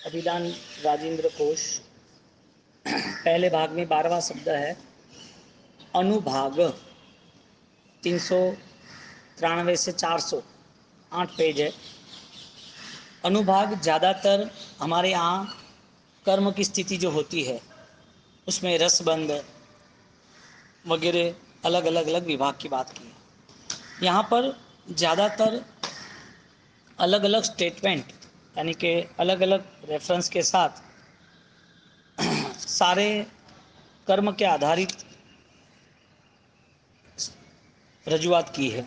अभिधान राजेंद्र कोश। पहले भाग में 12वां शब्द है अनुभाग। 393 से 400 8 पेज है। अनुभाग ज़्यादातर हमारे यहाँ कर्म की स्थिति जो होती है उसमें रसबंध वगैरह अलग अलग अलग विभाग की बात की है। यहाँ पर ज़्यादातर अलग अलग स्टेटमेंट यानी कि अलग अलग रेफरेंस के साथ सारे कर्म के आधारित रजुआत की है।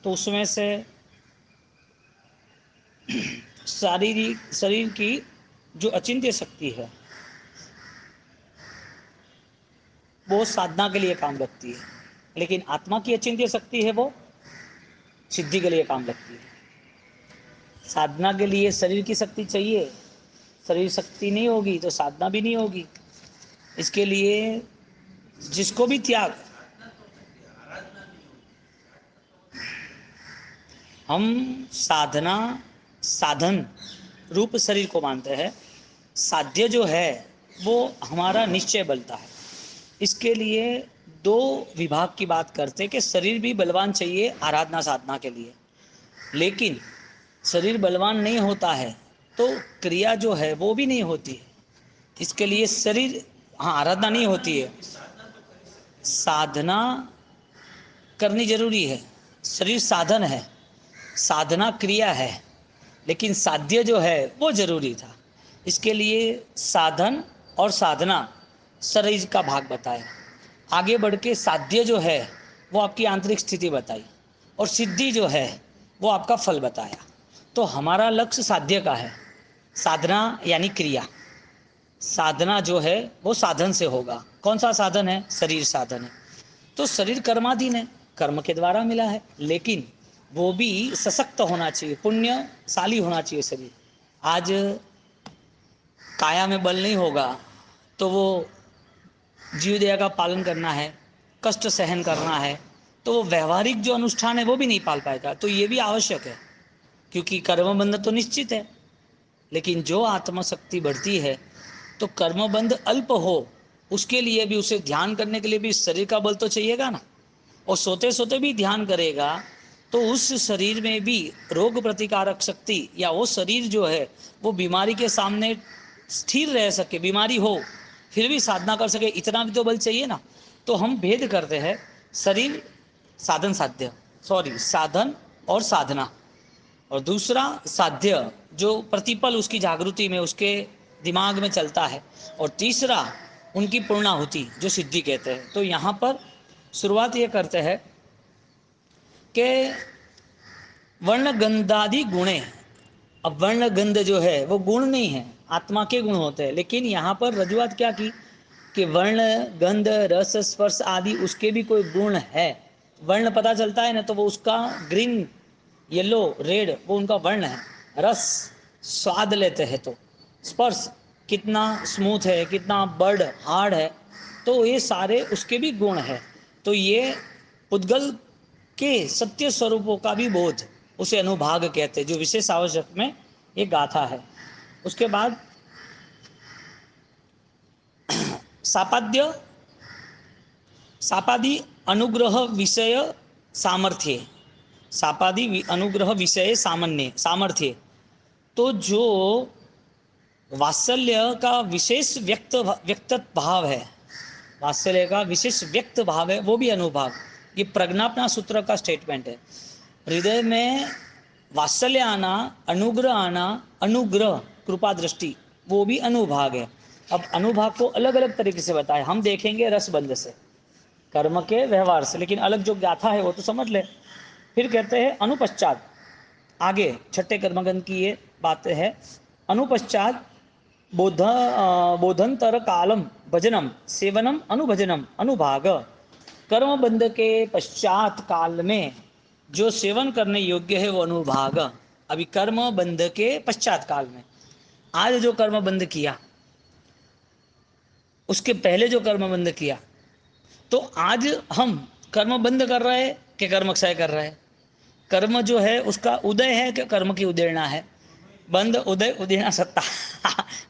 तो उसमें से शरीर की जो अचिंत्य शक्ति है वो साधना के लिए काम लगती है, लेकिन आत्मा की अचिंत्य शक्ति है वो सिद्धि के लिए काम लगती है। साधना के लिए शरीर की शक्ति चाहिए, शरीर शक्ति नहीं होगी तो साधना भी नहीं होगी। इसके लिए जिसको भी त्याग, हम साधना साधन रूप शरीर को मानते हैं। साध्य जो है वो हमारा निश्चय बलता है। इसके लिए दो विभाग की बात करते हैं कि शरीर भी बलवान चाहिए आराधना साधना के लिए, लेकिन शरीर बलवान नहीं होता है तो क्रिया जो है वो भी नहीं होती है। इसके लिए शरीर, हाँ, आराधना नहीं होती है, साधना करनी जरूरी है। शरीर साधन है, साधना क्रिया है, लेकिन साध्य जो है वो जरूरी था। इसके लिए साधन और साधना शरीर का भाग बताया। आगे बढ़ के साध्य जो है वो आपकी आंतरिक स्थिति बताई और सिद्धि जो है वो आपका फल बताया। तो हमारा लक्ष्य साध्य का है, साधना यानी क्रिया। साधना जो है वो साधन से होगा। कौन सा साधन है? शरीर साधन है। तो शरीर कर्माधीन है, कर्म के द्वारा मिला है, लेकिन वो भी सशक्त होना चाहिए, पुण्यशाली होना चाहिए शरीर। आज काया में बल नहीं होगा तो वो जीव दया का पालन करना है, कष्ट सहन करना है, तो वो व्यवहारिक जो अनुष्ठान है वो भी नहीं पाल पाएगा। तो ये भी आवश्यक है, क्योंकि कर्मबंध तो निश्चित है, लेकिन जो आत्मशक्ति बढ़ती है तो कर्मबंध अल्प हो उसके लिए भी, उसे ध्यान करने के लिए भी शरीर का बल तो चाहिएगा ना। और सोते सोते भी ध्यान करेगा तो उस शरीर में भी रोग प्रतिकारक शक्ति, या वो शरीर जो है वो बीमारी के सामने स्थिर रह सके, बीमारी हो फिर भी साधना कर सके, इतना भी तो बल चाहिए ना। तो हम भेद करते हैं शरीर साधन साध्य, साधन और साधना, और दूसरा साध्य जो प्रतिपल उसकी जागृति में उसके दिमाग में चलता है, और तीसरा उनकी पूर्णाहुति जो सिद्धि कहते हैं। तो यहाँ पर शुरुआत ये करते हैं कि वर्णगंधादि गुणे। अब वर्णगंध जो है वो गुण नहीं है, आत्मा के गुण होते हैं, लेकिन यहाँ पर रजुआत क्या की कि वर्ण गंध रस स्पर्श आदि उसके भी कोई गुण है। वर्ण पता चलता है ना, तो वो उसका ग्रीन येलो रेड वो उनका वर्ण है। रस स्वाद लेते हैं, तो स्पर्श कितना स्मूथ है, कितना बर्ड हार्ड है, तो ये सारे उसके भी गुण है। तो ये उद्गल के सत्य स्वरूपों का भी बोध, उसे अनुभाग कहते हैं, जो विशेष आवश्यक में ये गाथा है। उसके बाद सापाद्य सापादि अनुग्रह विषय सामर्थ्य, सापादि अनुग्रह विषय सामर्थ्य। तो जो वात्सल्य का विशेष व्यक्त भाव है, वात्सल्य का विशेष व्यक्त भाव है, वो भी अनुभाग। ये प्रज्ञापना सूत्र का स्टेटमेंट है। हृदय में वात्सल्य आना, अनुग्रह आना, अनुग्रह कृपा दृष्टि, वो भी अनुभाग है। अब अनुभाग को अलग अलग तरीके से बताए, हम देखेंगे रसबंध से, कर्म के व्यवहार से, लेकिन अलग जो गाथा है वो तो समझ ले। फिर कहते हैं अनुपश्चात, आगे छठे कर्मगंध की ये बातें है। अनुपश्चात बोधंतर कालम भजनम सेवनम अनुभजनम अनुभाग। कर्म बंध के पश्चात काल में जो सेवन करने योग्य है वो अनुभाग। अभी कर्म बंध के पश्चात काल में, आज जो कर्म बंध किया उसके पहले जो कर्म बंध किया, तो आज हम कर्म बंद कर रहे हैं कि कर्म क्षय कर रहे हैं? कर्म जो है उसका उदय है कि कर्म की उदेड़ना है? बंध, उदय, उदयना, सत्ता।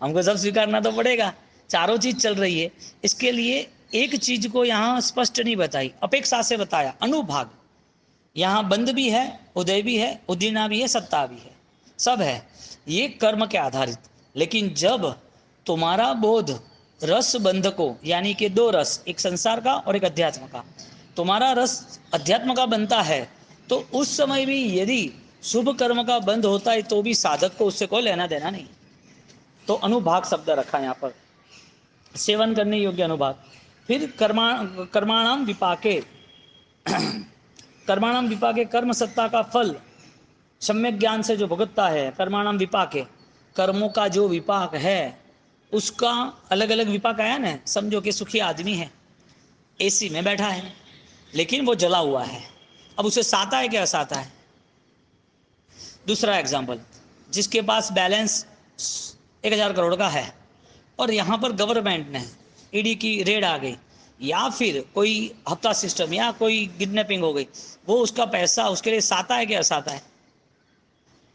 हमको सब स्वीकारना तो पड़ेगा, चारों चीज चल रही है। इसके लिए एक चीज को यहाँ स्पष्ट नहीं बताई, अपेक्षा से बताया, अनुभाग। यहाँ बंध भी है, उदय भी है, उदयना भी है, सत्ता भी है, सब है, ये कर्म के आधारित। लेकिन जब तुम्हारा बोध रस बंध को, यानी कि दो रस, एक संसार का और एक अध्यात्म का, तुम्हारा रस अध्यात्म का बनता है, तो उस समय भी यदि शुभ कर्म का बंध होता है तो भी साधक को उससे कोई लेना देना नहीं। तो अनुभाग शब्द रखा यहाँ पर, सेवन करने योग्य अनुभाग। फिर कर्माणाम विपाके, कर्माणाम विपाके, कर्म सत्ता का फल सम्यक ज्ञान से जो भुगतता है, कर्माणाम विपाके, कर्मों का जो विपाक है उसका अलग अलग विपाक आया ना। समझो कि सुखी आदमी है, एसी में बैठा है, लेकिन वो जला हुआ है, अब उसे साता है क्या असाता है? दूसरा एग्जाम्पल, जिसके पास बैलेंस 1000 करोड़ का है और यहाँ पर गवर्नमेंट ने ईडी की रेड आ गई, या फिर कोई हफ्ता सिस्टम या कोई किडनैपिंग हो गई, वो उसका पैसा उसके लिए साता है क्या असाता है?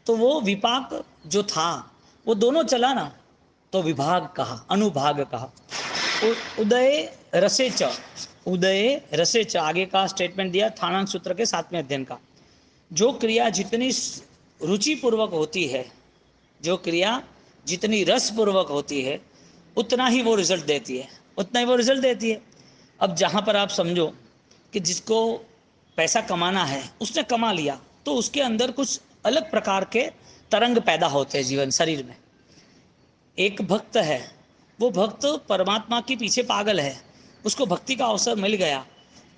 तो वो विपाक जो था वो दोनों चला ना, तो विभाग कहा, अनुभाग कहा। उदय रसे च, उदय रसे च, आगे का स्टेटमेंट दिया थानांक सूत्र के 7वें अध्ययन का। जो क्रिया जितनी रुचि पूर्वक होती है, जो क्रिया जितनी रस पूर्वक होती है, उतना ही वो रिजल्ट देती है, उतना ही वो रिजल्ट देती है। अब जहाँ पर आप समझो कि जिसको पैसा कमाना है उसने कमा लिया, तो उसके अंदर कुछ अलग प्रकार के तरंग पैदा होते हैं जीवन शरीर में। एक भक्त है, वो भक्त परमात्मा के पीछे पागल है, उसको भक्ति का अवसर मिल गया,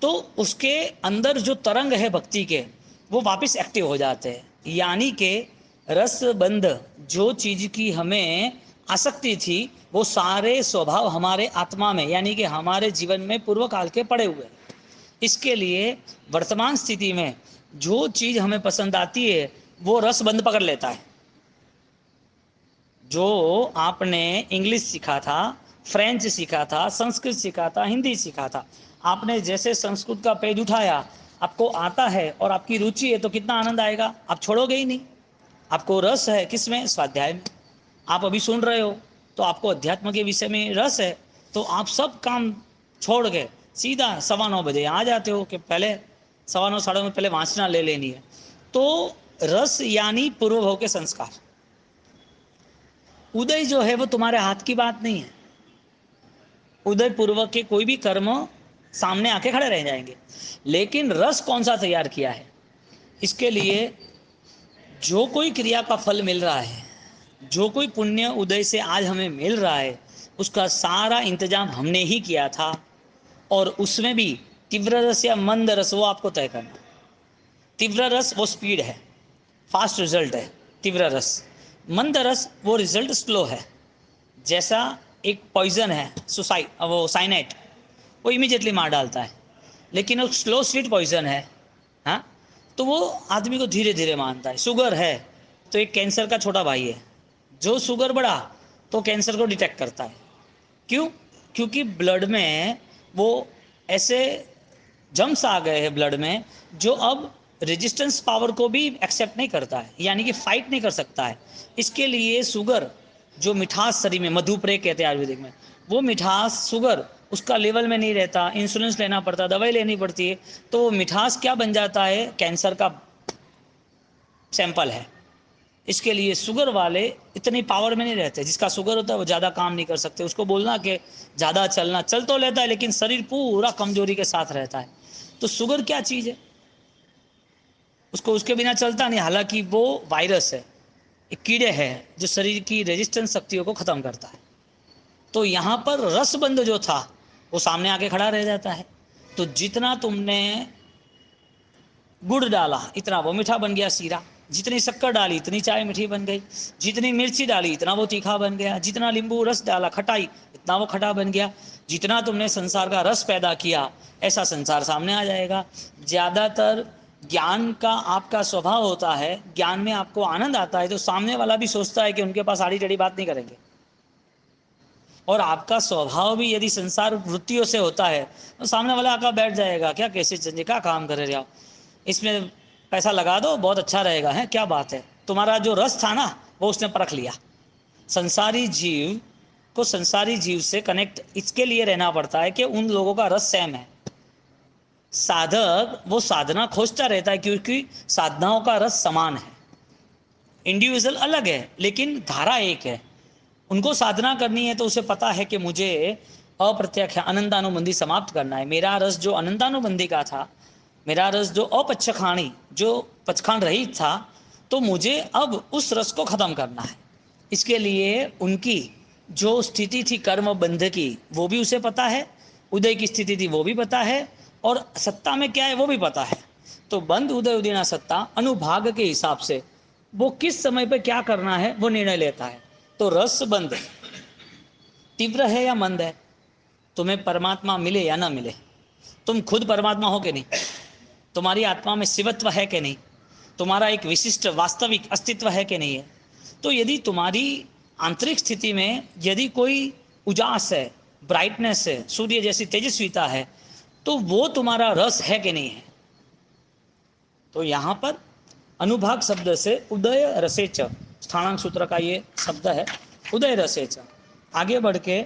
तो उसके अंदर जो तरंग है भक्ति के, वो वापस एक्टिव हो जाते हैं। यानी कि रसबंध, जो चीज की हमें आसक्ति थी, वो सारे स्वभाव हमारे आत्मा में, यानी कि हमारे जीवन में पूर्व काल के पड़े हुए। इसके लिए वर्तमान स्थिति में जो चीज हमें पसंद आती है वो रसबंध पकड़ लेता है। जो आपने इंग्लिश सीखा था, फ्रेंच सीखा था, संस्कृत सीखा था, हिंदी सीखा था, आपने जैसे संस्कृत का पेज उठाया, आपको आता है और आपकी रुचि है, तो कितना आनंद आएगा, आप छोड़ोगे ही नहीं। आपको रस है किसमें? स्वाध्याय में। आप अभी सुन रहे हो तो आपको अध्यात्म के विषय में रस है, तो आप सब काम छोड़ के सीधा 9:15 आ जाते हो कि पहले 9:15 9:30 पहले वासना ले लेनी है। तो रस यानी पूर्व भाव के संस्कार। उदय जो है वो तुम्हारे हाथ की बात नहीं है, उदय पूर्वक के कोई भी कर्म सामने आके खड़े रह जाएंगे, लेकिन रस कौन सा तैयार किया है, इसके लिए जो कोई क्रिया का फल मिल रहा है, जो कोई पुण्य उदय से आज हमें मिल रहा है, उसका सारा इंतजाम हमने ही किया था। और उसमें भी तीव्र रस या मंद रस वो आपको तय करना। तीव्र रस वो स्पीड है, फास्ट रिजल्ट है तीव्र रस। मंद रस वो रिजल्ट स्लो है। जैसा एक पॉइजन है सुसाइड, वो साइनाइड, वो इमीडिएटली मार डालता है, लेकिन वो स्लो स्वीट पॉइजन है, हाँ, तो वो आदमी को धीरे धीरे मारता है। शुगर है तो एक कैंसर का छोटा भाई है, जो शुगर बढ़ा तो कैंसर को डिटेक्ट करता है। क्यों? क्योंकि ब्लड में वो ऐसे जम्स आ गए हैं ब्लड में, जो अब रेजिस्टेंस पावर को भी एक्सेप्ट नहीं करता है, यानी कि फाइट नहीं कर सकता है। इसके लिए शुगर, जो मिठास शरीर में, मधुप्रेय कहते हैं आयुर्वेदिक में, वो मिठास शुगर उसका लेवल में नहीं रहता, इंसुलिन लेना पड़ता, दवाई लेनी पड़ती है, तो वो मिठास क्या बन जाता है? कैंसर का सैंपल है। इसके लिए शुगर वाले इतनी पावर में नहीं रहते। जिसका शुगर होता है वो ज़्यादा काम नहीं कर सकते, उसको बोलना कि ज़्यादा चलना, चल तो लेता है लेकिन शरीर पूरा कमजोरी के साथ रहता है। तो शुगर क्या चीज़ है? उसको उसके बिना चलता नहीं, हालांकि वो वायरस है, एक कीड़े है जो शरीर की रेजिस्टेंस शक्तियों को ख़त्म करता है। तो यहाँ पर रसबंध जो था वो सामने आके खड़ा रह जाता है। तो जितना तुमने गुड़ डाला इतना वो मीठा बन गया सीरा, जितनी शक्कर डाली इतनी चाय मीठी बन गई, जितनी मिर्ची डाली इतना वो तीखा बन गया, जितना नींबू रस डाला खटाई इतना वो खटा बन गया। जितना तुमने संसार का रस पैदा किया ऐसा संसार सामने आ जाएगा। ज़्यादातर ज्ञान का आपका स्वभाव होता है, ज्ञान में आपको आनंद आता है, तो सामने वाला भी सोचता है कि उनके पास आड़ी टेढ़ी बात नहीं करेंगे। और आपका स्वभाव भी यदि संसार वृत्तियों से होता है तो सामने वाला आकर बैठ जाएगा, क्या कैसे चंजे क्या काम कर रहे हो, इसमें पैसा लगा दो बहुत अच्छा रहेगा, है क्या बात है। तुम्हारा जो रस था ना वो उसने परख लिया। संसारी जीव को संसारी जीव से कनेक्ट इसके लिए रहना पड़ता है कि उन लोगों का रस सेम है। साधक वो साधना खोजता रहता है क्योंकि साधनाओं का रस समान है। इंडिविजुअल अलग है लेकिन धारा एक है। उनको साधना करनी है तो उसे पता है कि मुझे अप्रत्यक्ष अनंतानुबंधी समाप्त करना है। मेरा रस जो अनंतानुबंधी का था, मेरा रस जो अपच्छखाणी जो पचखान रहित था, तो मुझे अब उस रस को खत्म करना है। इसके लिए उनकी जो स्थिति थी कर्म बंध की वो भी उसे पता है, उदय की स्थिति थी वो भी पता है, और सत्ता में क्या है वो भी पता है। तो बंध उदय उदयना सत्ता अनुभाग के हिसाब से वो किस समय पे क्या करना है वो निर्णय लेता है। तो रस बंध तीव्र है या मंद है, तुम्हें परमात्मा मिले या ना मिले, तुम खुद परमात्मा हो कि नहीं, तुम्हारी आत्मा में शिवत्व है कि नहीं, तुम्हारा एक विशिष्ट वास्तविक अस्तित्व है कि नहीं है। तो यदि तुम्हारी आंतरिक स्थिति में यदि कोई उजास है, ब्राइटनेस है, सूर्य जैसी तेजस्विता है, तो वो तुम्हारा रस है कि नहीं है। तो यहाँ पर अनुभाग शब्द से उदय रसेच, स्थानांक सूत्र का ये शब्द है, उदय रसेच। आगे बढ़ के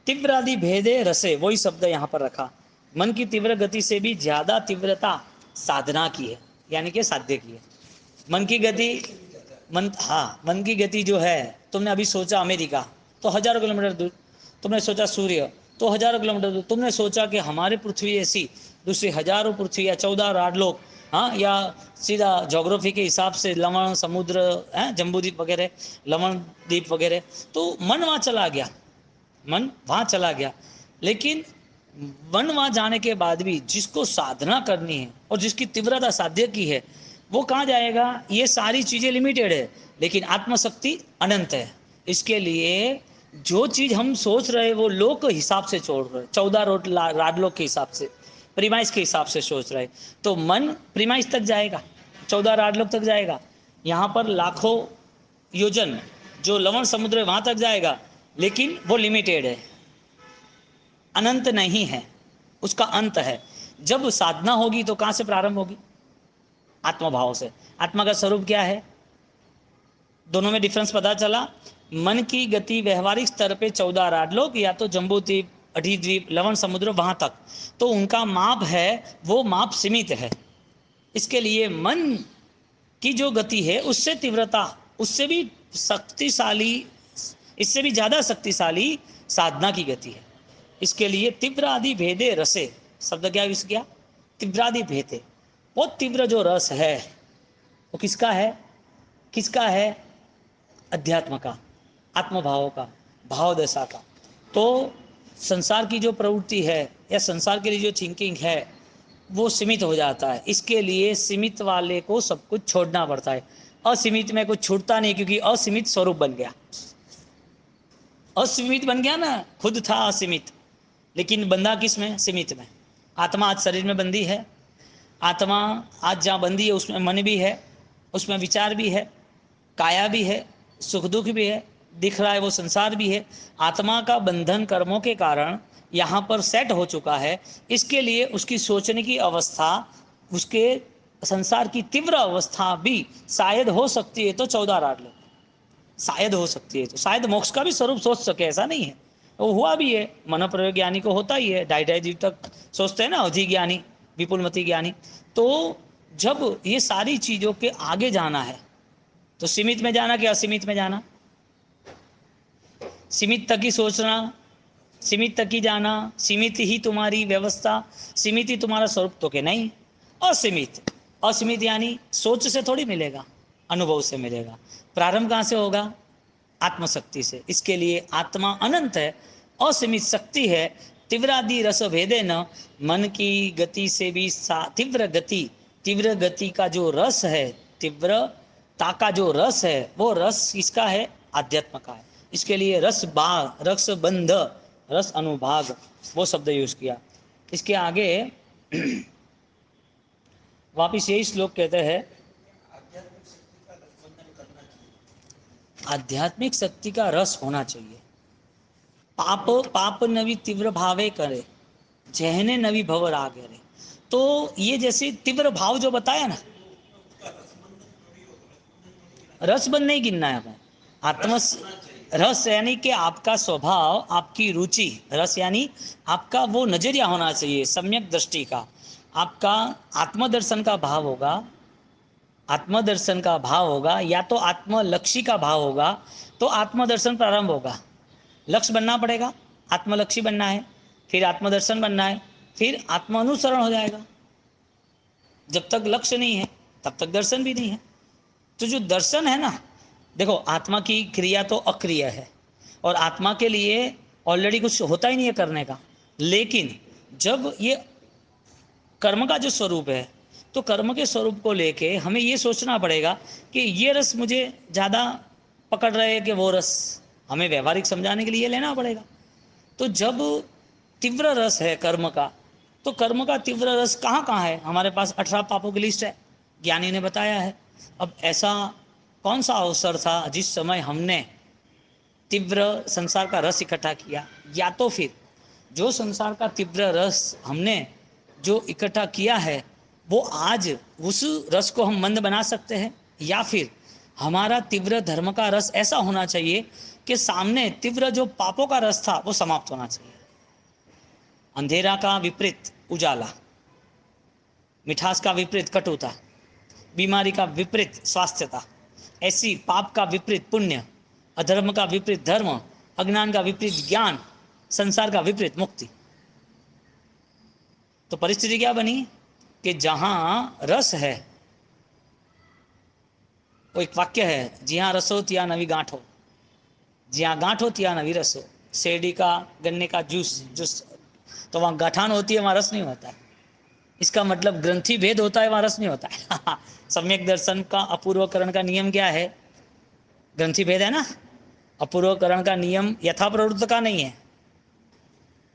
तीव्रादि भेदे रसे, वही शब्द यहाँ पर रखा। मन की तीव्र गति से भी ज्यादा तीव्रता साधना की है, यानी कि साध्य की है। मन की गति, मन की गति जो है, तुमने अभी सोचा अमेरिका तो हजारों किलोमीटर दूर, तुमने सोचा सूर्य तो हजारों किलोमीटर दूर, तुमने सोचा कि हमारे पृथ्वी ऐसी दूसरी हजारों पृथ्वी या 14 आडलोक, हाँ, या सीधा ज्योग्राफी के हिसाब से लवण समुद्र है, जम्बूद्वीप वगैरह, लवण द्वीप वगैरह, तो मन वहाँ चला गया, मन वहाँ चला गया। लेकिन मन वहाँ जाने के बाद भी जिसको साधना करनी है और जिसकी तीव्रता साध्य की है वो कहाँ जाएगा। ये सारी चीज़ें लिमिटेड है लेकिन आत्मशक्ति अनंत है। इसके लिए जो चीज़ हम सोच रहे वो लोक के हिसाब से छोड़ रहे, 14 राडलोक के हिसाब से, प्रीमाइस के हिसाब से सोच रहे, तो मन प्रीमाइस तक जाएगा, 14 राडलोक तक जाएगा। यहाँ पर लाखों योजन जो लवण समुद्र है वहाँ तक जाएगा, लेकिन वो लिमिटेड है, अनंत नहीं है, उसका अंत है। जब साधना होगी तो कहाँ से प्रारंभ होगी, आत्मभाव से। आत्मा का स्वरूप क्या है, दोनों में डिफरेंस पता चला। मन की गति व्यवहारिक स्तर पे 14 राडलोक या तो जम्बू द्वीप, अढ़ीद्वीप, लवण समुद्र वहां तक, तो उनका माप है, वो माप सीमित है। इसके लिए मन की जो गति है उससे तीव्रता, उससे भी शक्तिशाली, इससे भी ज्यादा शक्तिशाली साधना की गति है। इसके लिए तीव्रादि भेदे रसे शब्द क्या यूज किया, तीव्रादि भेदे। बहुत तीव्र जो रस है वो किसका है, किसका है, अध्यात्म का, आत्मभाव का, भाव दशा का। तो संसार की जो प्रवृत्ति है या संसार के लिए जो थिंकिंग है वो सीमित हो जाता है। इसके लिए सीमित वाले को सब कुछ छोड़ना पड़ता है। असीमित में कुछ छूटता नहीं क्योंकि असीमित स्वरूप बन गया, असीमित बन गया ना, खुद था असीमित लेकिन बंधा किस में, सीमित में। आत्मा आज शरीर में बंधी है, आत्मा आज जहाँ बंधी है उसमें मन भी है, उसमें विचार भी है, काया भी है, सुख दुख भी है, दिख रहा है वो संसार भी है। आत्मा का बंधन कर्मों के कारण यहाँ पर सेट हो चुका है। इसके लिए उसकी सोचने की अवस्था, उसके संसार की तीव्र अवस्था भी शायद हो सकती है तो 14 रात लो, शायद हो सकती है तो शायद मोक्ष का भी स्वरूप सोच सके, ऐसा नहीं है, वो हुआ भी है, मन प्रयोग ज्ञानी को होता ही है, 2.5 जीव तक सोचते हैं ना, अवधि ज्ञानी, विपुलमति ज्ञानी। तो जब ये सारी चीज़ों के आगे जाना है तो सीमित में जाना कि असीमित में जाना, सीमित तक ही सोचना, सीमित तक ही जाना, सीमित ही तुम्हारी व्यवस्था, सीमित ही तुम्हारा स्वरूप तो के नहीं, असीमित। असीमित यानी सोच से थोड़ी मिलेगा, अनुभव से मिलेगा। प्रारंभ कहाँ से होगा, आत्मशक्ति से। इसके लिए आत्मा अनंत है, असीमित शक्ति है। तीव्रादि रस भेदे न, मन की गति से भी तीव्र गति, तीव्र गति का जो रस है, तीव्रता का जो रस है, वो रस किसका है, आध्यात्म का है। इसके लिए रस रस बंध, रस अनुभाग, वो शब्द यूज किया। इसके आगे वापिस यही श्लोक कहते हैं, आध्यात्मिक शक्ति का रस होना चाहिए। पाप पाप नवी तीव्र भावे करे, जहने नवी भव रागे रे। तो ये जैसे तीव्र भाव जो बताया ना, रसबंध नहीं गिनना है हमें, आत्म रस यानी कि आपका स्वभाव, आपकी रुचि, रस यानी आपका वो नजरिया होना चाहिए सम्यक दृष्टि का, आपका आत्मदर्शन का भाव होगा, आत्मदर्शन का भाव होगा, या तो आत्मलक्षी का भाव होगा, तो आत्मदर्शन प्रारंभ होगा। लक्ष्य बनना पड़ेगा, आत्मलक्षी बनना है, फिर आत्मदर्शन बनना है, फिर आत्मानुसरण हो जाएगा। जब तक लक्ष्य नहीं है तब तक दर्शन भी नहीं है। तो जो दर्शन है ना, देखो आत्मा की क्रिया तो अक्रिय है और आत्मा के लिए ऑलरेडी कुछ होता ही नहीं है करने का। लेकिन जब ये कर्म का जो स्वरूप है, तो कर्म के स्वरूप को लेके हमें ये सोचना पड़ेगा कि ये रस मुझे ज़्यादा पकड़ रहे हैं कि वो रस, हमें व्यवहारिक समझाने के लिए ये लेना पड़ेगा। तो जब तीव्र रस है कर्म का, तो कर्म का तीव्र रस कहाँ कहाँ है? हमारे पास 18 पापों की लिस्ट है, ज्ञानी ने बताया है। अब ऐसा कौन सा अवसर था जिस समय हमने तीव्र संसार का रस इकट्ठा किया, या तो फिर जो संसार का तीव्र रस हमने जो इकट्ठा किया है वो आज उस रस को हम मंद बना सकते हैं, या फिर हमारा तीव्र धर्म का रस ऐसा होना चाहिए कि सामने तीव्र जो पापों का रस था वो समाप्त होना चाहिए। अंधेरा का विपरीत उजाला, मिठास का विपरीत कटुता, बीमारी का विपरीत स्वास्थ्यता, ऐसी पाप का विपरीत पुण्य, अधर्म का विपरीत धर्म, अज्ञान का विपरीत ज्ञान, संसार का विपरीत मुक्ति। तो परिस्थिति क्या बनी कि जहां रस है, वो एक वाक्य है, जिहाँ रस हो तिया नवी गांठ हो, जिहाँ गांठ हो तिया नवी रस हो। शेरडी का, गन्ने का जूस जूस, तो वहाँ गाठान होती है, वहाँ रस नहीं होता है। इसका मतलब ग्रंथि भेद होता है, वहाँ रस नहीं होता है। सम्यक दर्शन का अपूर्वकरण का नियम क्या है? ग्रंथि भेद है ना। अपूर्वकरण का नियम यथा प्रवृत्त का नहीं है,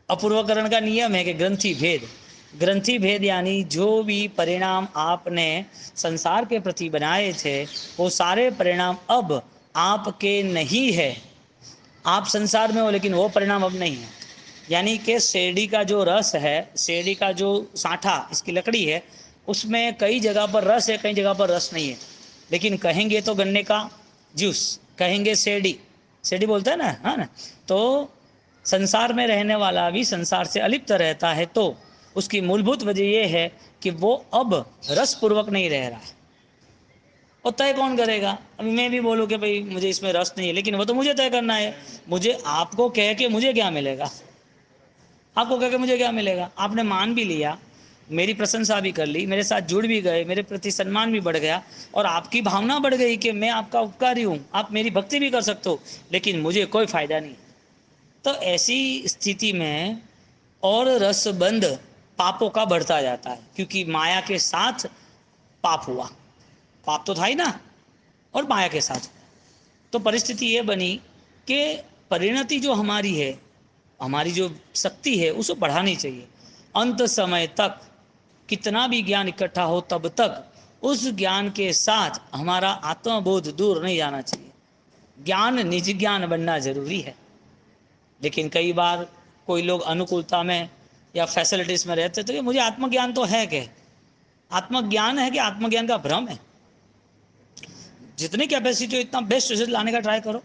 अपूर्वकरण का नियम है कि ग्रंथि भेद। ग्रंथि भेद यानी जो भी परिणाम आपने संसार के प्रति बनाए थे, वो सारे परिणाम अब आपके नहीं है। आप संसार में हो लेकिन वो परिणाम अब नहीं है। यानी कि शेरडी का जो रस है, शेरडी का जो साठा, इसकी लकड़ी है, उसमें कई जगह पर रस है, कई जगह पर रस नहीं है। लेकिन कहेंगे तो गन्ने का जूस, कहेंगे शेरडी, शेरडी बोलते हैं ना, है ना। तो संसार में रहने वाला भी संसार से अलिप्त रहता है, तो उसकी मूलभूत वजह यह है कि वो अब रसपूर्वक नहीं रह रहा है। और तय कौन करेगा? अभी मैं भी बोलूँ कि भाई मुझे इसमें रस नहीं है, लेकिन वो तो मुझे तय करना है। मुझे आपको कह के मुझे क्या मिलेगा? आपको कह के मुझे क्या मिलेगा? आपने मान भी लिया, मेरी प्रशंसा भी कर ली, मेरे साथ जुड़ भी गए, मेरे प्रति सम्मान भी बढ़ गया, और आपकी भावना बढ़ गई कि मैं आपका उपकारी हूँ, आप मेरी भक्ति भी कर सकते हो, लेकिन मुझे कोई फायदा नहीं। तो ऐसी स्थिति में और रसबंध पापों का बढ़ता जाता है, क्योंकि माया के साथ पाप हुआ। पाप तो था ही ना, और माया के साथ। तो परिस्थिति ये बनी कि परिणति जो हमारी है, हमारी जो शक्ति है, उसको बढ़ानी चाहिए। अंत समय तक कितना भी ज्ञान इकट्ठा हो, तब तक उस ज्ञान के साथ हमारा आत्मबोध दूर नहीं जाना चाहिए। ज्ञान निज ज्ञान बनना जरूरी है। लेकिन कई बार कोई लोग अनुकूलता में या फैसिलिटीज में रहते, तो ये मुझे आत्मज्ञान तो है, कि आत्मज्ञान है कि आत्मज्ञान का भ्रम है। जितनी कैपेसिटी हो इतना बेस्ट रिजल्ट लाने का ट्राई करो,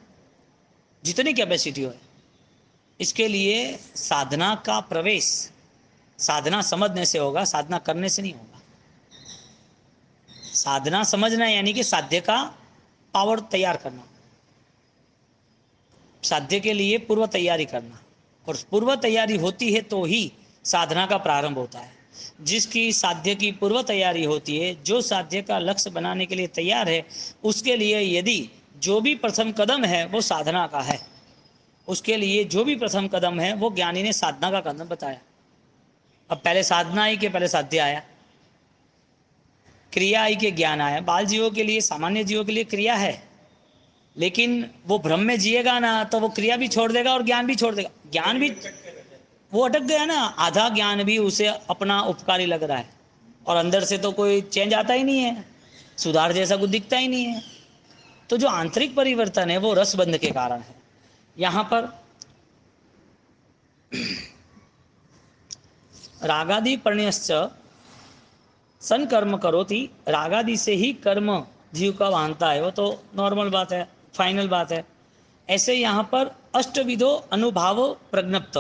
जितनी कैपेसिटी हो। इसके लिए साधना का प्रवेश, साधना समझने से होगा, साधना करने से नहीं होगा। साधना समझना यानी कि साध्य का पावर तैयार करना, साध्य के लिए पूर्व तैयारी करना, और पूर्व तैयारी होती है तो ही साधना का प्रारंभ होता है। जिसकी साध्य की पूर्व तैयारी होती है, जो साध्य का लक्ष्य बनाने के लिए तैयार है, उसके लिए यदि जो भी प्रथम कदम है वो साधना का है, उसके लिए जो भी प्रथम कदम है वो ज्ञानी ने साधना का कदम बताया। अब पहले साधना आई कि पहले साध्य आया? क्रिया आई कि ज्ञान आया? बाल जीवों के लिए, सामान्य जीवों के लिए क्रिया है, लेकिन वो भ्रम में जिएगा ना, तो वो क्रिया भी छोड़ देगा और ज्ञान भी छोड़ देगा। ज्ञान भी वो अटक गया ना, आधा ज्ञान भी उसे अपना उपकारी लग रहा है, और अंदर से तो कोई चेंज आता ही नहीं है, सुधार जैसा कुछ दिखता ही नहीं है। तो जो आंतरिक परिवर्तन है वो रसबंध के कारण है। यहाँ पर रागादि परिण्यश्च सन कर्म करोति, रागादि से ही कर्म जीव का बांधता है, वो तो नॉर्मल बात है। फाइनल बात है। ऐसे यहाँ पर अष्टविधो अनुभाव प्रज्ञप्त,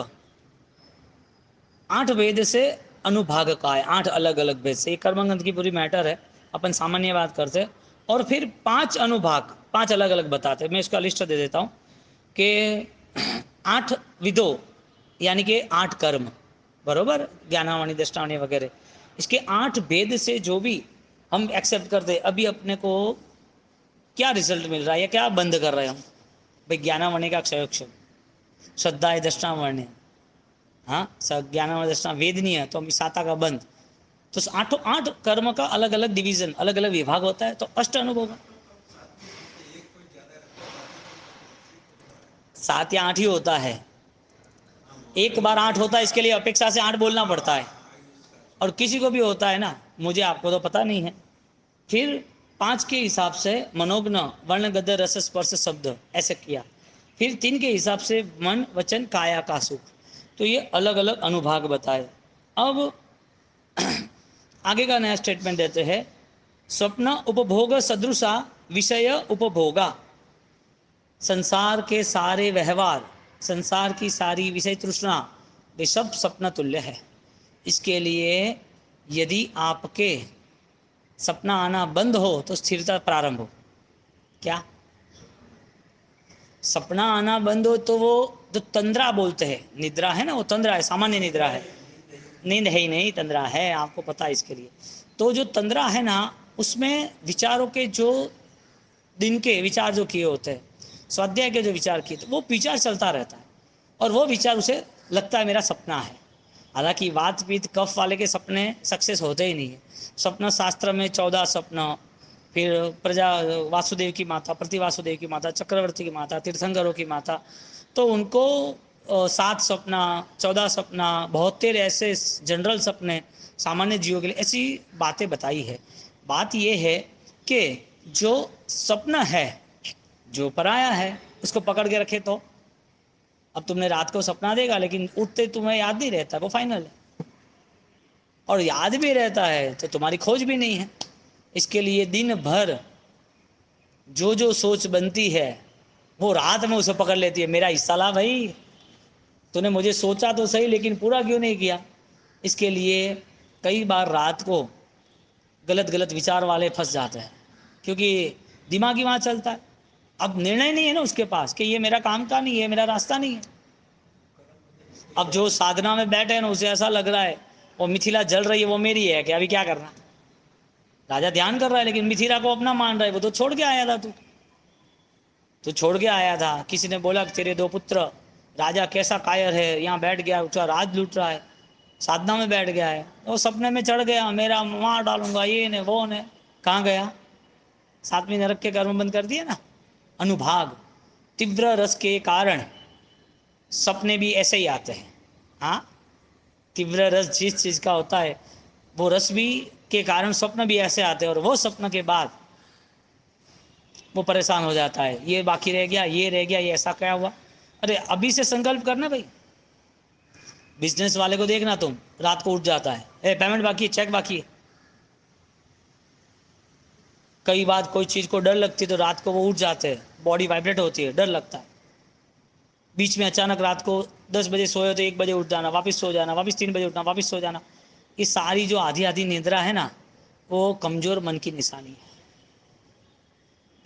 8 वेद से अनुभाग का है, 8 अलग अलग वेद से। ये कर्मगंध की पूरी मैटर है, अपन सामान्य बात करते हैं। और फिर 5 अनुभाग, 5 अलग अलग बताते हैं। मैं इसका लिस्ट दे देता हूँ कि 8 विधो यानी कि 8 कर्म, बरोबर, ज्ञानावाणी दृष्टावाणी वगैरह, इसके 8 वेद से जो भी हम एक्सेप्ट करते हैं, अभी अपने को क्या रिजल्ट मिल रहा है या क्या बंद कर रहे हैं हम? भाई ज्ञानावाणी का क्षयोक्षम, श्रद्धा है दृष्टावर्ण, हाँ ज्ञानावाणी दृष्टा वेद नहीं है तो हम साता का बंद। तो 8 कर्म का अलग अलग डिवीजन, अलग अलग विभाग होता है, तो अष्ट अनुभव 7 या 8 ही होता है। एक बार 8 होता है, इसके लिए अपेक्षा से 8 बोलना पड़ता है, और किसी को भी होता है ना, मुझे आपको तो पता नहीं है। फिर 5 के हिसाब से मनोज्ञ वर्ण गद्य रस स्पर्श शब्द ऐसे किया। फिर 3 के हिसाब से मन वचन काया का सुख। तो ये अलग अलग अनुभाग बताए। अब आगे का नया स्टेटमेंट देते हैं, स्वप्न उपभोग सदृशा विषय उपभोगा, संसार के सारे व्यवहार, संसार की सारी विषय तृष्णा, वे सब सपना तुल्य है। इसके लिए यदि आपके सपना आना बंद हो तो स्थिरता प्रारंभ हो। क्या सपना आना बंद हो तो वो जो तंद्रा बोलते हैं, निद्रा है ना, वो तंद्रा है, सामान्य निद्रा है, नींद है ही नहीं, तंद्रा है, आपको पता है। इसके लिए तो जो तंद्रा है ना, उसमें विचारों के जो दिन के विचार जो किए होते हैं, स्वाध्याय के जो विचार किए, तो वो विचार चलता रहता है, और वो विचार उसे लगता है मेरा सपना है। हालांकि वात पीत कफ वाले के सपने सक्सेस होते ही नहीं है। स्वप्न शास्त्र में 14 सपना, फिर प्रजा वासुदेव की माता, प्रति वासुदेव की माता, चक्रवर्ती की माता, तीर्थंकरों की माता, तो उनको 7 सपना, 14 सपना, 72 ऐसे जनरल सपने सामान्य जीवों के लिए, ऐसी बातें बताई है। बात यह है कि जो सपना है, जो पराया है, उसको पकड़ के रखे तो अब तुमने रात को सपना देगा, लेकिन उठते तुम्हें याद नहीं रहता, वो फाइनल है। और याद भी रहता है तो तुम्हारी खोज भी नहीं है। इसके लिए दिन भर जो जो सोच बनती है, वो रात में उसे पकड़ लेती है। मेरा हिस्सा ला भाई, तूने मुझे सोचा तो सही, लेकिन पूरा क्यों नहीं किया? इसके लिए कई बार रात को गलत गलत विचार वाले फंस जाते हैं, क्योंकि दिमागी वहाँ चलता है। अब निर्णय नहीं है ना उसके पास कि ये मेरा काम का नहीं है, मेरा रास्ता नहीं है। अब जो साधना में बैठे हैं ना, उसे ऐसा लग रहा है वो मिथिला जल रही है, वो मेरी है, कि अभी क्या करना। राजा ध्यान कर रहा है लेकिन मिथिला को अपना मान रहा है। वो तो छोड़ के आया था, तू छोड़ के आया था। किसी ने बोला कि तेरे 2 पुत्र, राजा कैसा कायर है, यहाँ बैठ गया, उसका राज लूट रहा है, साधना में बैठ गया है, वो सपने में चढ़ गया, मेरा मार डालूंगा, ये ने वो ने। कहाँ गया? 7वीं नरक के कर्म बंद कर दिए ना। अनुभाग, तीव्र रस के कारण सपने भी ऐसे ही आते हैं। हाँ, तीव्र रस जिस चीज का होता है, वो रस भी के कारण स्वप्न भी ऐसे आते हैं, और वो स्वप्न के बाद वो परेशान हो जाता है, ये बाकी रह गया, ये रह गया, ये ऐसा क्या हुआ। अरे अभी से संकल्प करना भाई। बिजनेस वाले को देखना, तुम रात को उठ जाता है, पेमेंट बाकी है, चेक बाकी है। कई बार कोई चीज को डर लगती है तो रात को वो उठ जाते हैं, बॉडी वाइब्रेट होती है, डर लगता है। बीच में अचानक रात को 10 बजे सोए तो 1 बजे उठ जाना, वापस सो जाना, वापस 3 बजे उठना, वापस सो जाना। ये सारी जो आधी आधी निद्रा है ना, वो कमजोर मन की निशानी है।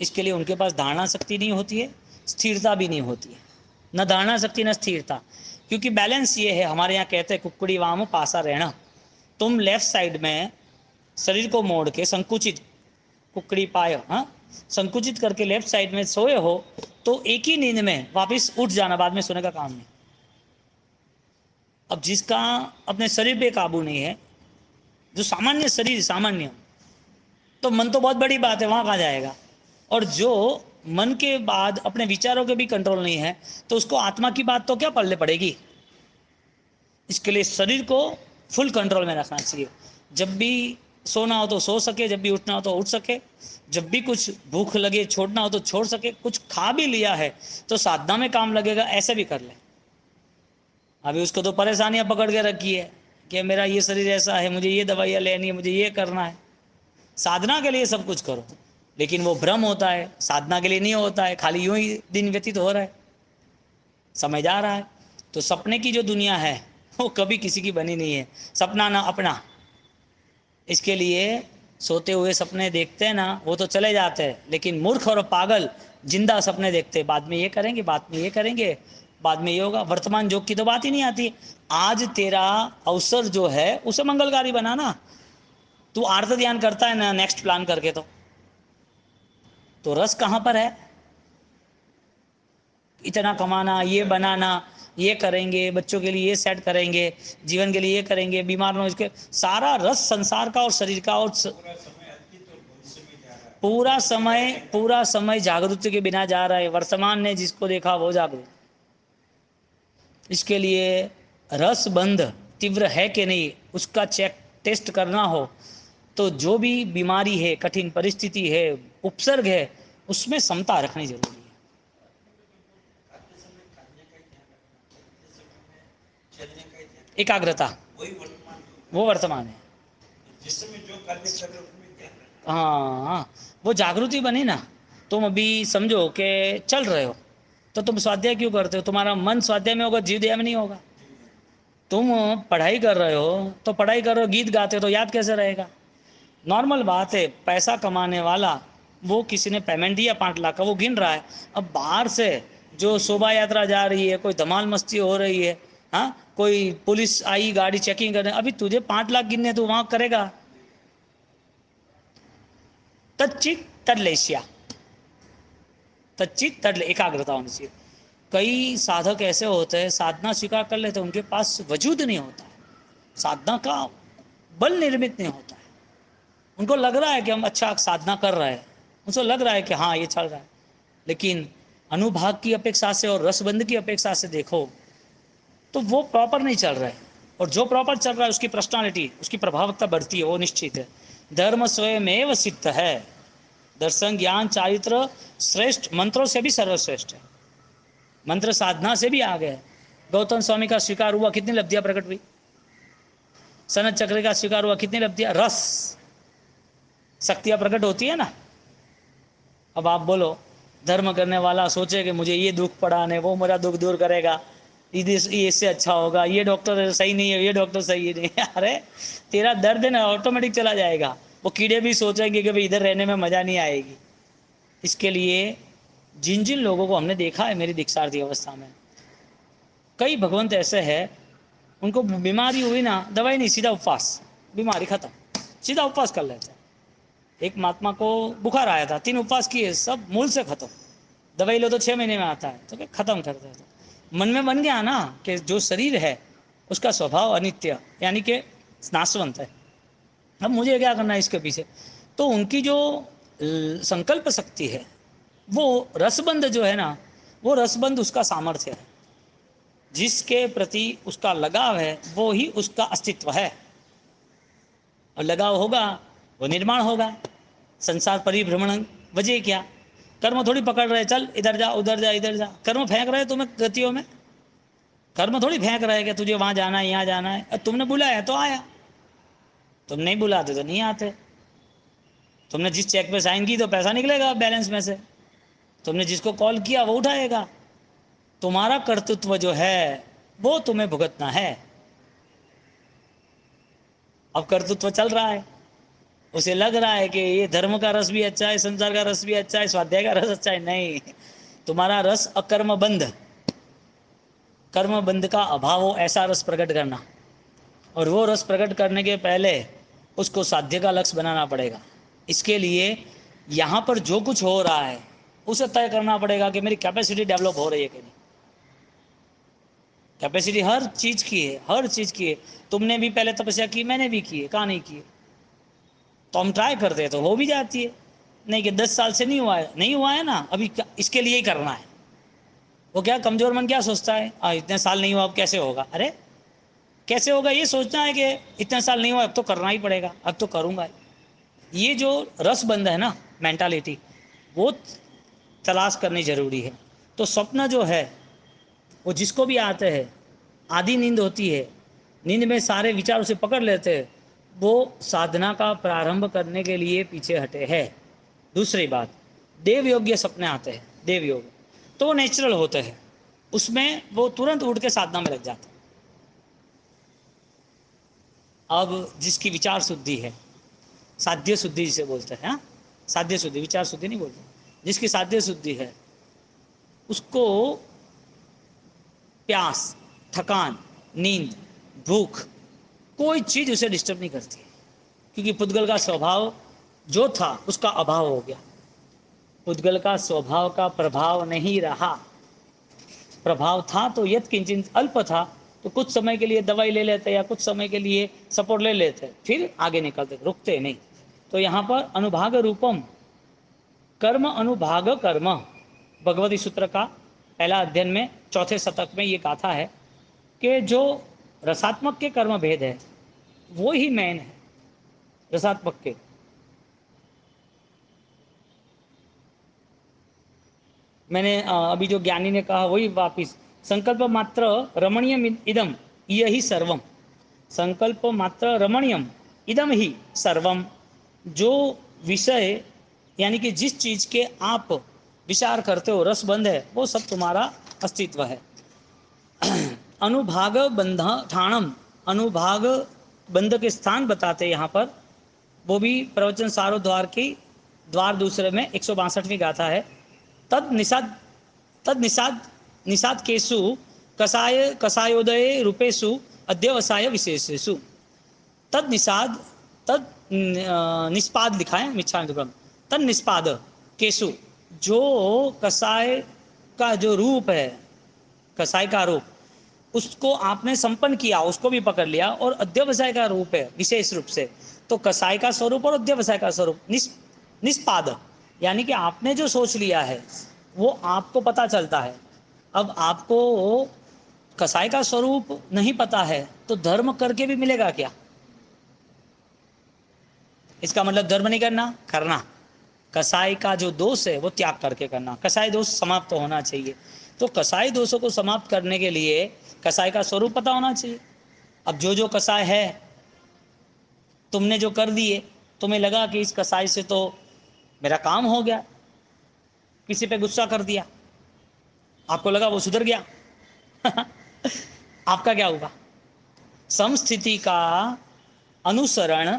इसके लिए उनके पास धारणा शक्ति नहीं होती है, स्थिरता भी नहीं होती है, न धारणा शक्ति न स्थिरता। क्योंकि बैलेंस ये है, हमारे यहाँ कहते हैं कुक्कुड़ी वाम पासा रहना। तुम लेफ्ट साइड में शरीर को मोड़ के संकुचित, कुकड़ी पाए, हाँ, संकुचित करके लेफ्ट साइड में सोए हो, तो एक ही नींद में वापस उठ जाना, बाद में सोने का काम नहीं। अब जिसका अपने शरीर पे काबू नहीं है, जो सामान्य शरीर सामान्य, तो मन तो बहुत बड़ी बात है, वहां कहाँ जाएगा। और जो मन के बाद अपने विचारों के भी कंट्रोल नहीं है, तो उसको आत्मा की बात तो क्या पढ़ने पड़ेगी। इसके लिए शरीर को फुल कंट्रोल में रखना चाहिए। जब भी सोना हो तो सो सके, जब भी उठना हो तो उठ सके, जब भी कुछ भूख लगे छोड़ना हो तो छोड़ सके, कुछ खा भी लिया है तो साधना में काम लगेगा, ऐसे भी कर ले। अभी उसको तो परेशानियां पकड़ के रखी है कि मेरा ये शरीर ऐसा है, मुझे ये दवाइयाँ लेनी है, मुझे ये करना है। साधना के लिए सब कुछ करो, लेकिन वो भ्रम होता है, साधना के लिए नहीं होता है, खाली यूं ही दिन व्यतीत हो रहा है, समय जा रहा है। तो सपने की जो दुनिया है वो कभी किसी की बनी नहीं है, सपना ना अपना। इसके लिए सोते हुए सपने देखते हैं ना, वो तो चले जाते हैं, लेकिन मूर्ख और पागल जिंदा सपने देखते हैं, बाद में ये करेंगे, बाद में ये करेंगे, बाद में ये होगा। वर्तमान योग की तो बात ही नहीं आती। आज तेरा अवसर जो है उसे मंगलकारी बनाना। तू आर्त ध्यान करता है ना नेक्स्ट प्लान करके, तो रस कहाँ पर है? इतना कमाना, ये बनाना, ये करेंगे, बच्चों के लिए ये सेट करेंगे, जीवन के लिए ये करेंगे, बीमार ना हो इसके, सारा रस संसार का और शरीर का, और पूरा समय जागृति के बिना जा रहा है। वर्तमान ने जिसको देखा वो जागृत। इसके लिए रस बंध तीव्र है कि नहीं उसका चेक टेस्ट करना हो, तो जो भी बीमारी है, कठिन परिस्थिति है, उपसर्ग है, उसमें समता रखनी जरूरी है। एकाग्रता वो वर्तमान है। हाँ, वो जागृति बनी ना। तुम अभी समझो कि चल रहे हो, तो तुम स्वाध्याय क्यों करते हो? तुम्हारा मन स्वाध्याय में होगा, जीव दया में नहीं होगा। तुम पढ़ाई कर रहे हो तो पढ़ाई कर रहे हो, गीत गाते हो तो याद कैसे रहेगा? नॉर्मल बात है। पैसा कमाने वाला, वो किसी ने पेमेंट दिया 5 लाख का, वो गिन रहा है। अब बाहर से जो शोभा यात्रा जा रही है, कोई धमाल मस्ती हो रही है, हाँ, कोई पुलिस आई गाड़ी चेकिंग करने, अभी तुझे 5 लाख गिनने तो वहां करेगा। तच्चित तदलेश्या, तच्चित तदले, एकाग्रता होनी चाहिए। कई साधक ऐसे होते हैं, साधना स्वीकार कर लेते हैं, उनके पास वजूद नहीं होता है, साधना का बल निर्मित नहीं होता है। उनको लग रहा है कि हम अच्छा साधना कर रहे हैं, उनको लग रहा है कि हाँ ये चल रहा है, लेकिन अनुभाग की अपेक्षा से और रसबंध की अपेक्षा से देखो तो वो प्रॉपर नहीं चल रहा है। और जो प्रॉपर चल रहा है उसकी पर्सनालिटी, उसकी प्रभावकता बढ़ती है, वो निश्चित है। धर्म स्वयमेव सिद्ध है, दर्शन ज्ञान चारित्र श्रेष्ठ मंत्रों से भी सर्वश्रेष्ठ है, मंत्र साधना से भी आगे है। गौतम स्वामी का स्वीकार हुआ, कितनी लब्धियां प्रकट हुई। सनत चक्र का स्वीकार हुआ, कितनी लब्धियां, रस शक्तियां प्रकट होती है ना। अब आप बोलो, धर्म करने वाला सोचे कि मुझे ये दुख पड़ा ने, वो मेरा दुख दूर करेगा, ये इससे अच्छा होगा, ये डॉक्टर सही नहीं है, ये डॉक्टर सही नहीं है। अरे तेरा दर्द है ना ऑटोमेटिक चला जाएगा। वो कीड़े भी सोचेंगे कि भाई इधर रहने में मजा नहीं आएगी। इसके लिए जिन जिन लोगों को हमने देखा है मेरी दीक्षार्थी अवस्था में, कई भगवंत ऐसे हैं, उनको बीमारी हुई ना, दवाई नहीं, सीधा उपवास, बीमारी खत्म, सीधा उपवास कर लेते हैं। एक महात्मा को बुखार आया था, 3 उपवास किए, सब मूल से खत्म। दवाई लो तो 6 महीने में आता है, तो क्या खत्म कर देते। मन में बन गया ना कि जो शरीर है उसका स्वभाव अनित्य, यानी कि नाशवंत है, अब मुझे क्या करना है इसके पीछे। तो उनकी जो संकल्प शक्ति है, वो रसबंध जो है ना, वो रसबंध उसका सामर्थ्य है। जिसके प्रति उसका लगाव है वो ही उसका अस्तित्व है, और लगाव होगा वो निर्माण होगा। संसार परिभ्रमण वजह क्या, कर्म थोड़ी पकड़ रहे, चल इधर जा उधर जा इधर जा, कर्म फेंक रहे तुम्हें गतियों में, कर्म थोड़ी फेंक रहे कि तुझे वहां जाना है यहाँ जाना है। अब तुमने बुलाया तो आया, तुम नहीं बुलाते तो नहीं आते। तुमने जिस चेक पे साइन की तो पैसा निकलेगा बैलेंस में से, तुमने जिसको कॉल किया वो उठाएगा। तुम्हारा कर्तृत्व जो है वो तुम्हें भुगतना है। अब कर्तृत्व चल रहा है, उसे लग रहा है कि ये धर्म का रस भी अच्छा है, संसार का रस भी अच्छा है, स्वाध्याय का रस अच्छा है। नहीं, तुम्हारा रस अकर्म बंध, कर्म बंध का अभाव हो ऐसा रस प्रकट करना, और वो रस प्रकट करने के पहले उसको साध्य का लक्ष्य बनाना पड़ेगा। इसके लिए यहाँ पर जो कुछ हो रहा है उसे तय करना पड़ेगा कि मेरी कैपेसिटी डेवलप हो रही है कि नहीं। कैपेसिटी हर चीज की है, हर चीज की है। तुमने भी पहले तपस्या की, मैंने भी की है, कहाँ नहीं की है। तो हम ट्राई करते हैं तो हो भी जाती है। नहीं कि 10 साल से नहीं हुआ है, नहीं हुआ है ना, अभी इसके लिए ही करना है। वो क्या कमजोर मन क्या सोचता है, इतने साल नहीं हुआ अब कैसे होगा। अरे कैसे होगा ये सोचना है कि इतने साल नहीं हुआ अब तो करना ही पड़ेगा, अब तो करूंगा। ये जो रसबंध है ना मेंटालिटी, वो तलाश करनी जरूरी है। तो स्वप्न जो है वो जिसको भी आते हैं, आधी नींद होती है, नींद में सारे विचार उसे पकड़ लेते हैं, वो साधना का प्रारंभ करने के लिए पीछे हटे हैं। दूसरी बात, देव योग्य सपने आते हैं, देव योग, तो वो नेचुरल होते हैं, उसमें वो तुरंत उठ के साधना में लग जाते हैं। अब जिसकी विचार शुद्धि है, साध्य शुद्धि जिसे बोलते हैं, साध्य शुद्धि, विचार शुद्धि नहीं बोलते, जिसकी साध्य शुद्धि है, उसको प्यास, थकान, नींद, भूख, कोई चीज उसे डिस्टर्ब नहीं करती, क्योंकि पुद्गल का स्वभाव जो था उसका अभाव हो गया। पुद्गल का स्वभाव का प्रभाव नहीं रहा, प्रभाव था तो यत किंचित अल्प था, तो कुछ समय के लिए दवाई ले लेते या कुछ समय के लिए सपोर्ट ले लेते, फिर आगे निकलते, रुकते नहीं। तो यहाँ पर अनुभाग रूपम कर्म, अनुभाग कर्म, भगवती सूत्र का पहला अध्ययन में चौथे शतक में ये गाथा है कि जो रसात्मक के कर्म भेद है वो ही मेन है, रसात्मक के। मैंने अभी जो ज्ञानी ने कहा वही वापिस, संकल्प मात्र रमणीयम इदम यही सर्वम, संकल्प मात्र रमणीयम इदम ही सर्वम, जो विषय यानी कि जिस चीज के आप विचार करते हो रसबंध है, वो सब तुम्हारा अस्तित्व है। अनुभाग बंध ठाणम, अनुभाग बंध के स्थान बताते यहाँ पर, वो भी प्रवचन सारोद्वार की द्वार दूसरे में 162वीं गाथा है। तद निषाद केसु कसाय कसायोदय रूपेशु अध्यवसाय विशेषेशु, तद निषाद, तद निष्पाद लिखा है मिच्छा दुर्गम, तद निष्पाद केसु, जो कसाय का जो रूप है, कसाय का रूप, उसको आपने संपन्न किया, उसको भी पकड़ लिया, और अध्यवसाय का रूप है विशेष रूप से, तो कसाय का स्वरूप और अध्यवसाय का स्वरूप निष्पाद, यानी कि आपने जो सोच लिया है वो आपको पता चलता है। अब आपको कसाय का स्वरूप नहीं पता है तो धर्म करके भी मिलेगा क्या? इसका मतलब धर्म नहीं करना, करना, कसाय का जो दोष है वो त्याग करके करना, कसाय दोष समाप्त होना चाहिए। तो कसाय दोषों को समाप्त करने के लिए कसाय का स्वरूप पता होना चाहिए। अब जो कसाय है तुमने जो कर दिए, तुम्हें लगा कि इस कसाय से तो मेरा काम हो गया, किसी पे गुस्सा कर दिया, आपको लगा वो सुधर गया। आपका क्या होगा? समस्थिति का अनुसरण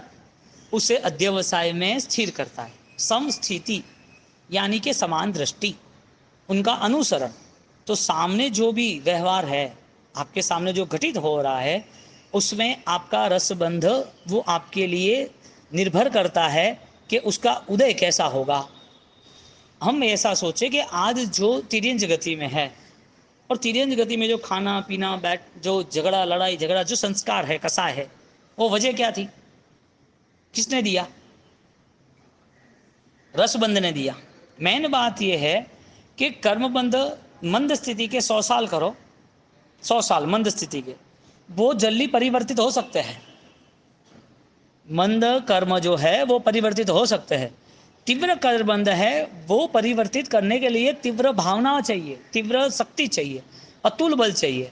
उसे अध्यवसाय में स्थिर करता है। समस्थिति यानी कि समान दृष्टि, उनका अनुसरण, तो सामने जो भी व्यवहार है, आपके सामने जो घटित हो रहा है, उसमें आपका रसबंध वो आपके लिए निर्भर करता है कि उसका उदय कैसा होगा। हम ऐसा सोचे कि आज जो तिर्यंज गति में है, और तिर्यंज गति में जो खाना पीना बैठ, जो झगड़ा लड़ाई झगड़ा जो संस्कार है, कसाय है, वो वजह क्या थी? किसने दिया? रसबंध ने दिया। मेन बात यह है कि कर्मबंध मंद स्थिति के 100 साल करो, 100 साल मंद स्थिति के, वो जल्दी परिवर्तित हो सकते हैं। मंद कर्म जो है वो परिवर्तित हो सकते हैं। तीव्र कर्मबंध है, वो परिवर्तित करने के लिए तीव्र भावना चाहिए, तीव्र शक्ति चाहिए, अतुल बल चाहिए।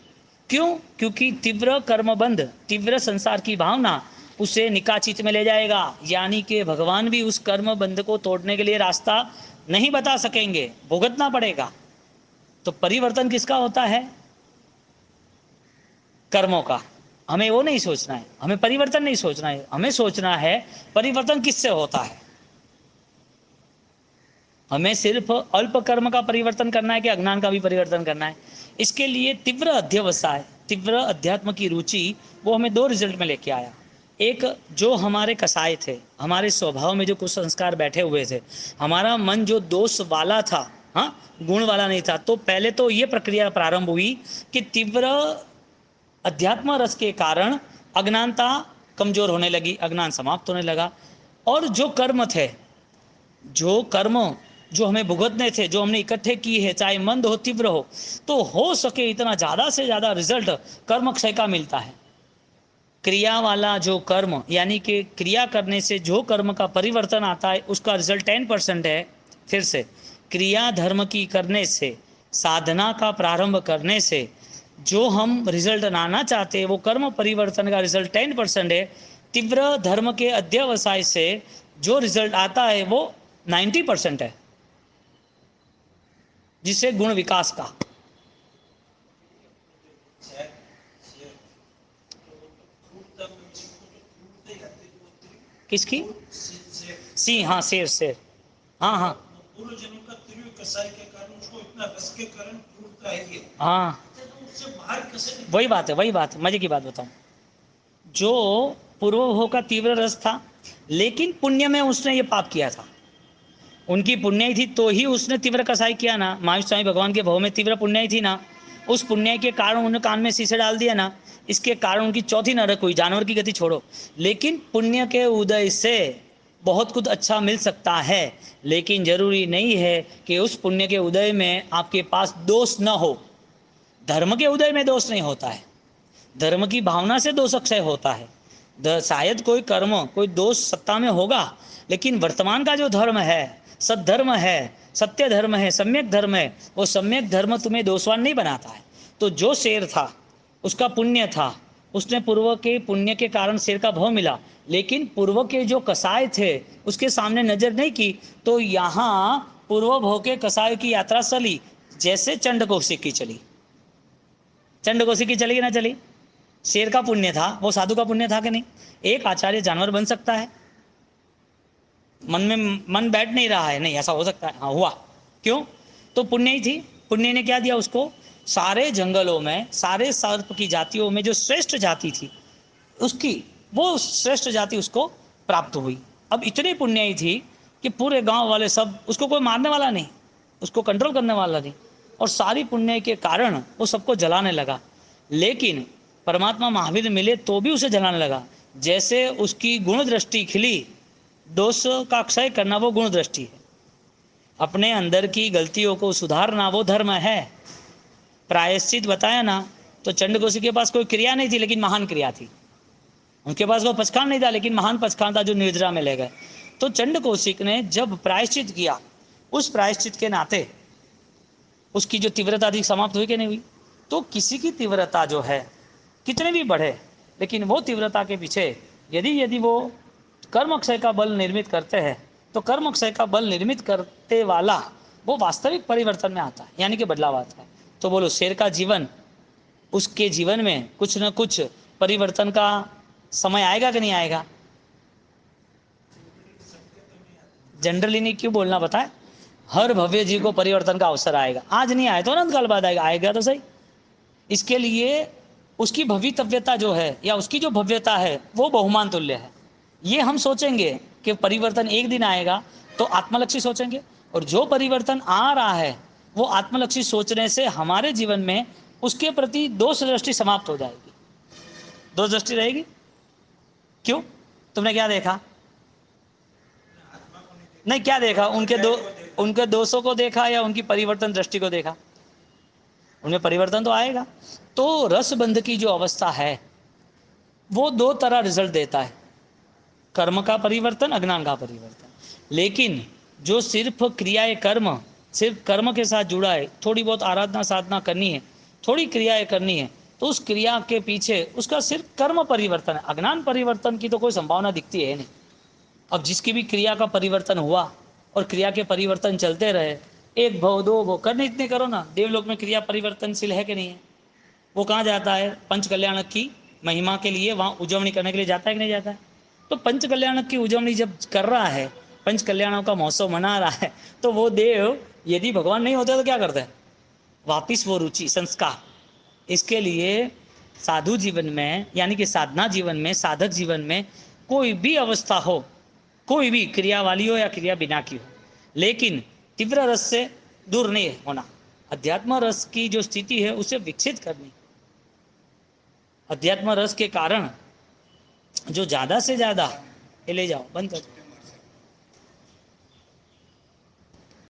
क्यों? क्योंकि तीव्र कर्मबंध, तीव्र संसार की भावना उसे निकाचित में ले जाएगा, यानी कि भगवान भी उस कर्म बंध को तोड़ने के लिए रास्ता नहीं बता सकेंगे, भुगतना पड़ेगा। तो परिवर्तन किसका होता है? कर्मों का। हमें वो नहीं सोचना है, हमें परिवर्तन नहीं सोचना है, हमें सोचना है परिवर्तन किससे होता है। हमें सिर्फ अल्प कर्म का परिवर्तन करना है कि अज्ञान का भी परिवर्तन करना है? इसके लिए तीव्र अध्यवसाय, तीव्र अध्यात्म की रुचि, वो हमें 2 रिजल्ट में लेके आया। एक, जो हमारे कसाय थे, हमारे स्वभाव में जो कुछ संस्कार बैठे हुए थे, हमारा मन जो दोष वाला था, हाँ, गुण वाला नहीं था, तो पहले तो ये प्रक्रिया प्रारंभ हुई कि तीव्र अध्यात्म रस के कारण अज्ञानता कमजोर होने लगी, अज्ञान समाप्त होने लगा। और जो कर्म थे, जो कर्म जो हमें भुगतने थे, जो हमने इकट्ठे किए हैं, चाहे मंद हो तीव्र तो हो सके इतना ज़्यादा से ज़्यादा रिजल्ट कर्म क्षय का मिलता है। क्रिया वाला जो कर्म, यानी कि क्रिया करने से जो कर्म का परिवर्तन आता है, उसका रिजल्ट 10% है। फिर से क्रिया धर्म की करने से, साधना का प्रारंभ करने से जो हम रिजल्ट लाना चाहते हैं, वो कर्म परिवर्तन का रिजल्ट 10% है। तीव्र धर्म के अध्यवसाय से जो रिजल्ट आता है वो 90% है, जिससे गुण विकास का। किसकी? सी, हाँ, शेर शेर, हाँ हाँ पूर्व जन्म का तीव्र कसाई के कारण उसको इतना रस के कारण टूटता है ये। हाँ, तो उससे बाहर कैसे निकलता? वही बात है, वही बात है। मजे की बात बताऊं, जो पूर्वभोग का तीव्र रस था, लेकिन पुण्य में उसने ये पाप किया था, उनकी पुण्य ही थी तो ही उसने तीव्र कसाई किया ना। महावीर स्वामी भगवान के भव में तीव्र पुण्य ही थी ना, उस पुण्य के कारण उन्होंने कान में शीशे डाल दिया ना, इसके कारण उनकी चौथी नरक हुई। जानवर की गति छोड़ो, लेकिन पुण्य के उदय से बहुत कुछ अच्छा मिल सकता है, लेकिन जरूरी नहीं है कि उस पुण्य के उदय में आपके पास दोष न हो। धर्म के उदय में दोष नहीं होता है, धर्म की भावना से दोष अक्षय होता है। शायद कोई कर्म, कोई दोष सत्ता में होगा, लेकिन वर्तमान का जो धर्म है, सद्धर्म है, सत्य धर्म है, सम्यक धर्म है, वो सम्यक धर्म तुम्हें दोषवान नहीं बनाता है। तो जो शेर था उसका पुण्य था, उसने पूर्व के पुण्य के कारण शेर का भाव मिला, लेकिन पूर्व के जो कसाय थे उसके सामने नजर नहीं की, तो यहाँ पूर्व भोग के कसाय की यात्रा चली, जैसे चंड कौशिक की चली। चंड कौशिक की चली कि ना चली? शेर का पुण्य था, वो साधु का पुण्य था कि नहीं? एक आचार्य जानवर बन सकता है? मन में मन बैठ नहीं रहा है, नहीं ऐसा हो सकता है? हाँ हुआ। क्यों? तो पुण्य ही थी। पुण्य ने क्या दिया उसको? सारे जंगलों में, सारे सर्प की जातियों में जो श्रेष्ठ जाति थी उसकी, वो श्रेष्ठ जाति उसको प्राप्त हुई। अब इतनी पुण्य ही थी कि पूरे गांव वाले सब, उसको कोई मारने वाला नहीं, उसको कंट्रोल करने वाला नहीं, और सारी पुण्य के कारण वो सबको जलाने लगा। लेकिन परमात्मा महावीर मिले तो भी उसे जलाने लगा। जैसे उसकी गुण दृष्टि खिली, दोष का क्षय करना वो गुण दृष्टि है, अपने अंदर की गलतियों को सुधारना वो धर्म है। प्रायश्चित बताया ना, तो चंडकोशी के पास कोई क्रिया नहीं थी, लेकिन महान क्रिया थी। उनके पास वो पचखान नहीं था, लेकिन महान पचखान था जो निर्जरा में ले गए। तो चंड कौशिक ने जब प्रायश्चित किया, उस प्रायश्चित के नाते उसकी जो तीव्रता थी समाप्त हुई कि नहीं हुई? तो किसी की तीव्रता जो है कितने भी बढ़े, लेकिन वो तीव्रता के पीछे यदि यदि वो कर्म अक्षय का बल निर्मित करते हैं, तो कर्म अक्षय का बल निर्मित करते वाला वो वास्तविक परिवर्तन में आता है, यानी कि बदलाव आता है। तो बोलो, शेर का जीवन, उसके जीवन में कुछ न कुछ परिवर्तन का समय आएगा कि नहीं आएगा? जनरली नहीं, क्यों बोलना बताए? हर भव्य जीव को परिवर्तन का अवसर आएगा। आज नहीं आया तो अनंत काल बाद आएगा, आएगा तो सही। इसके लिए उसकी भवितव्यता जो है, या उसकी जो भव्यता है, वो बहुमान तुल्य है। ये हम सोचेंगे कि परिवर्तन एक दिन आएगा तो आत्मलक्षी सोचेंगे, और जो परिवर्तन आ रहा है वो आत्मलक्षी सोचने से हमारे जीवन में उसके प्रति दोष दृष्टि समाप्त हो जाएगी। दोष दृष्टि रहेगी। क्यों? तुमने क्या देखा? नहीं, क्या देखा? उनके दोषों को देखा या उनकी परिवर्तन दृष्टि को देखा? उनमें परिवर्तन तो आएगा। तो रसबंध की जो अवस्था है वो दो तरह रिजल्ट देता है, कर्म का परिवर्तन, अज्ञान का परिवर्तन। लेकिन जो सिर्फ क्रियाएं कर्म, सिर्फ कर्म के साथ जुड़ा है, थोड़ी बहुत आराधना साधना करनी है, थोड़ी क्रियाएं करनी है, तो उस क्रिया के पीछे उसका सिर्फ कर्म परिवर्तन है, अज्ञान परिवर्तन की तो कोई संभावना दिखती है नहीं। अब जिसकी भी क्रिया का परिवर्तन हुआ और क्रिया के परिवर्तन चलते रहे, एक भव दो भव करने इतने करो ना, देवलोक में क्रिया परिवर्तनशील है कि नहीं है? वो कहाँ जाता है? पंच कल्याणक की महिमा के लिए वहाँ उजवनी करने के लिए जाता है कि नहीं जाता है? तो पंच कल्याणक की उजवनी जब कर रहा है, पंच कल्याणों का महोत्सव मना रहा है, तो वो देव यदि भगवान नहीं होते तो क्या करते हैं? वापिस वो रुचि संस्कार। इसके लिए साधु जीवन में, यानी कि साधना जीवन में, साधक जीवन में कोई भी अवस्था हो, कोई भी क्रिया वाली हो या क्रिया बिना की हो, लेकिन तीव्र रस से दूर नहीं होना। अध्यात्म रस की जो स्थिति है उसे विकसित करनी। अध्यात्म रस के कारण जो ज़्यादा से ज़्यादा, ये ले जाओ, बंद कर दो।